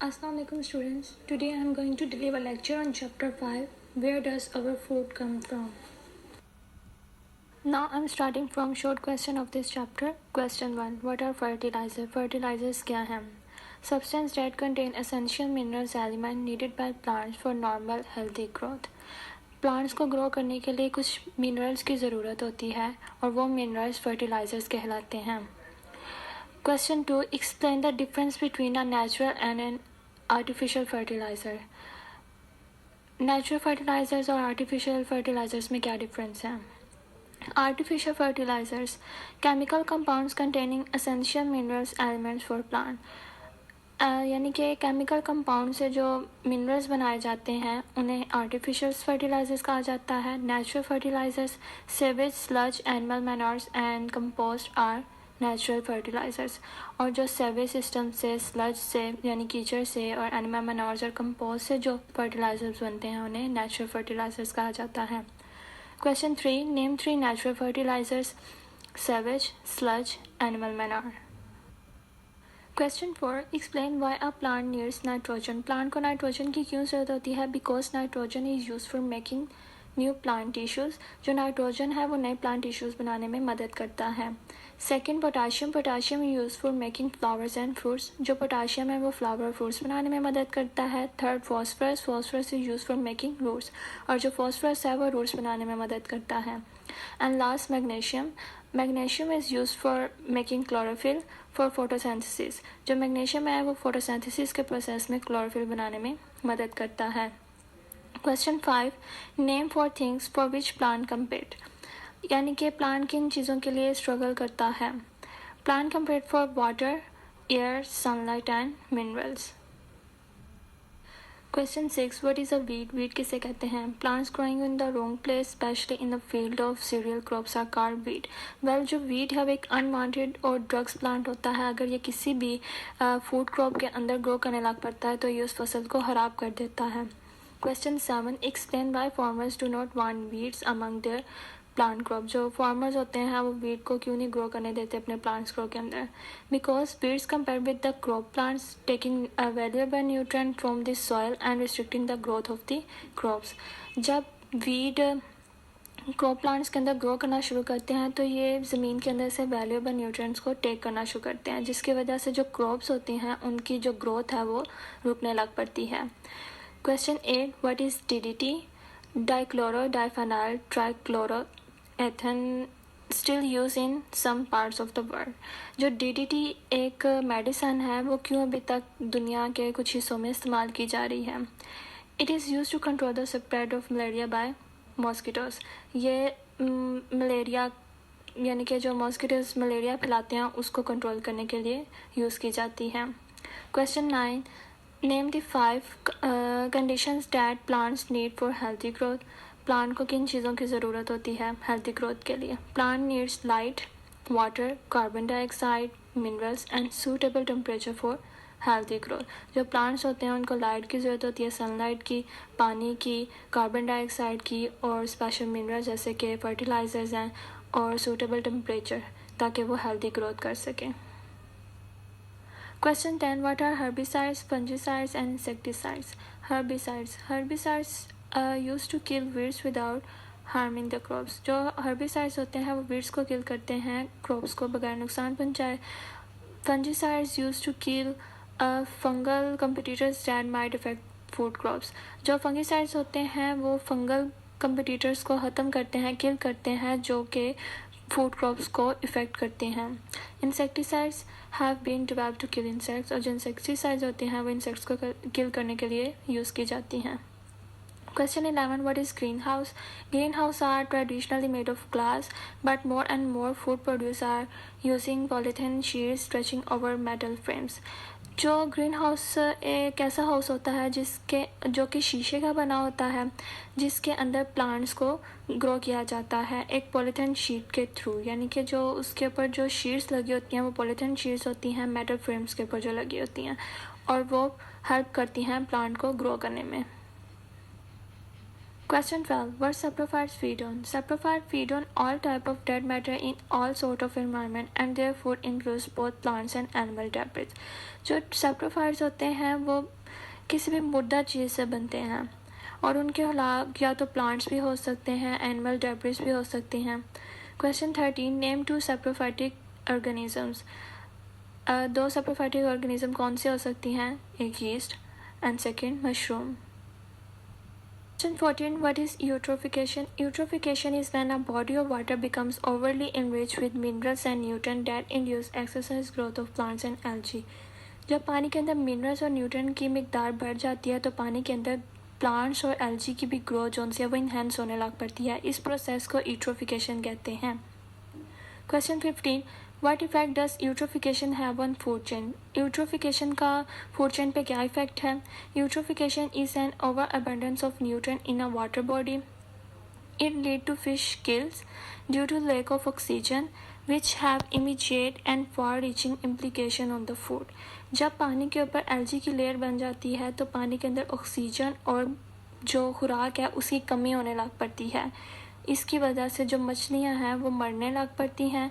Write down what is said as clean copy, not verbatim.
Assalamu alaikum students. Today I am going to deliver a lecture on chapter 5, Where does our food come from? Now I am starting from short question of this chapter. Question 1. What are fertilizer? Fertilizers क्या हैं? Substance that contain essential minerals element needed by plants for normal healthy growth. Plants को grow करने के लिए कुछ minerals की ज़रूरत होती है और वो मिनरल्स फर्टिलाइजर्स कहलाते हैं. Question 2. Explain the difference between a natural and an artificial fertilizer. Natural fertilizers और artificial fertilizers में क्या difference है? Artificial fertilizers, chemical compounds containing essential minerals elements for plant. यानी कि केमिकल कंपाउंड से जो मिनरल्स बनाए जाते हैं उन्हें आर्टिफिशियल फर्टिलाइजर्स कहा जाता है. Natural fertilisers, sewage, sludge, animal manures and compost are natural fertilisers. और जो सेवेज सिस्टम से, स्लज से यानी कीचड़ से और एनिमल मैन्योर्स और कंपोस्ट से जो फर्टिलाइजर्स बनते हैं उन्हें नेचुरल फर्टिलाइजर्स कहा जाता है. Question 3. Name 3 natural fertilisers. Sewage, sludge, animal manure. Question 4. Explain why a plant needs nitrogen. Plant को नाइट्रोजन की क्यों ज़रूरत होती है? Because nitrogen is use for making new plant tissues. जो नाइट्रोजन है वो नए प्लांट टिश्यूज़ बनाने में मदद करता है. Second, potassium. Potassium use for making flowers and fruits. जो पोटाशियम है वो फ्लावर और फ्रूट्स बनाने में मदद करता है. Third, phosphorus. Phosphorus is use for making roots. और जो फॉस्फरस है वो रूट्स बनाने में मदद करता है. And last, magnesium. Magnesium is use for making chlorophyll for photosynthesis. जो मैग्नीशियम है वो फोटोसिंथेसिस के प्रोसेस में क्लोरोफिल बनाने में मदद करता है. Question 5. Name 4 things for which plant compete. यानी कि प्लांट किन चीज़ों के लिए स्ट्रगल करता है? Plant compete for water, air, sunlight and minerals. Question 6. What is a weed. Weed किसे कहते हैं? Plants growing in the wrong place especially in the field of cereal crops are called weed. Well, जो weed है वो एक unwanted और drugs plant होता है. अगर ये किसी भी फूड क्रॉप के अंदर ग्रो करने लग पड़ता है तो ये उस फसल को ख़राब कर देता है. Question 7. Explain why farmers do not want weeds among there plant crop. जो फार्मर्स होते हैं वो वीड को क्यों नहीं ग्रो करने देते अपने प्लांट्स ग्रो के अंदर? Because weeds compare with the crop plants taking valuable nutrient from the soil and restricting the growth of the crops. जब वीड क्रॉप प्लांट्स के अंदर ग्रो करना शुरू करते हैं तो ये ज़मीन के अंदर से वैल्यूएबल न्यूट्रिएंट्स को टेक करना शुरू करते हैं, जिसकी वजह से जो क्रॉप्स होती हैं उनकी जो ग्रोथ है वो रुकने लग पड़ती है. Question 8. What is DDT. Dichloro diphenyl trichloro ethane still use in some parts of the world. जो DDT एक मेडिसन है वो क्यों अभी तक दुनिया के कुछ हिस्सों में इस्तेमाल की जा रही है? It is use to control the spread of malaria by mosquitoes. ये मलेरिया यानी कि जो मॉस्किटोज़ मलेरिया फैलाते हैं उसको कंट्रोल करने के लिए यूज़ की जाती है. Question 9. Name the 5 conditions that plants need for healthy growth. Plant को किन चीज़ों की ज़रूरत होती है हेल्थी ग्रोथ के लिए? Plant needs light, water, carbon dioxide, minerals and suitable temperature for healthy growth. जो प्लांट्स होते हैं उनको लाइट की ज़रूरत होती है, सनलाइट की, पानी की, कार्बन डाइऑक्साइड की और स्पेशल मिनरल्स जैसे कि फर्टिलाइजर्स हैं और सूटेबल टेम्परेचर, ताकि वो हेल्थी ग्रोथ कर सकें. Question 10. What are herbicides, fungicides and insecticides? Herbicides used to kill weeds without harming the crops. जो herbicides होते हैं वो weeds को kill करते हैं crops को बगैर नुकसान पहुंचाए. Fungicides used to kill fungal competitors that might affect food crops. जो fungicides होते हैं वो fungal competitors को ख़त्म करते हैं, kill करते हैं जो कि फूड क्रॉप्स को इफ़ेक्ट करते हैं. Insecticides have been developed to kill insects. और जो इंसेक्टिसाइड्स होते हैं वो इंसेक्ट्स को किल करने के लिए यूज़ की जाती हैं. Question 11. What is greenhouse? Greenhouse are traditionally made of glass, but more and more food produce are using polythene sheets stretching over metal frames. जो ग्रीन हाउस एक ऐसा हाउस होता है जो कि शीशे का बना होता है, जिसके अंदर प्लांट्स को ग्रो किया जाता है एक पॉलीथीन शीट के थ्रू. यानी कि जो उसके ऊपर जो शीट्स लगी होती हैं वो पॉलीथीन शीट्स होती हैं मेटल फ्रेम्स के ऊपर जो लगी होती हैं, और वो हेल्प करती हैं प्लांट को ग्रो करने में. Question 12. What saprophytes feed on? Saprophytes feed on all type of dead matter in all sort of environment and their food includes both plants and animal debris. जो saprophytes होते हैं वो किसी भी मुर्दा चीज़ से बनते हैं और उनके अलावा या तो प्लांट्स भी हो सकते हैं, एनिमल डेब्रिस भी हो सकती हैं. Question 13. Name two saprophytic organisms. दो saprophytic organism कौन सी हो सकती हैं? एक yeast and second mushroom. Question 14. What is eutrophication? Eutrophication is when a body of water becomes overly enriched with minerals and nutrients that induce excessive growth of plants and algae. जब पानी के अंदर minerals और nutrient की मिकदार बढ़ जाती है तो पानी के अंदर प्लांट्स और एल्गी की भी ग्रोथ जो है वो इन्हेंस होने लग पड़ती है. इस प्रोसेस को यूट्रोफिकेशन कहते हैं. Question 15. What effect does eutrophication have on food chain? Eutrophication का food chain पे क्या effect है? Eutrophication is an overabundance of nutrient in a water body. It lead to fish kills due to lack of oxygen, which have immediate and far-reaching implication on the food. जब पानी के ऊपर algae की layer बन जाती है तो पानी के अंदर ऑक्सीजन और जो खुराक है उसकी कमी होने लग पड़ती है. इसकी वजह से जो मछलियां हैं वो मरने लग पड़ती हैं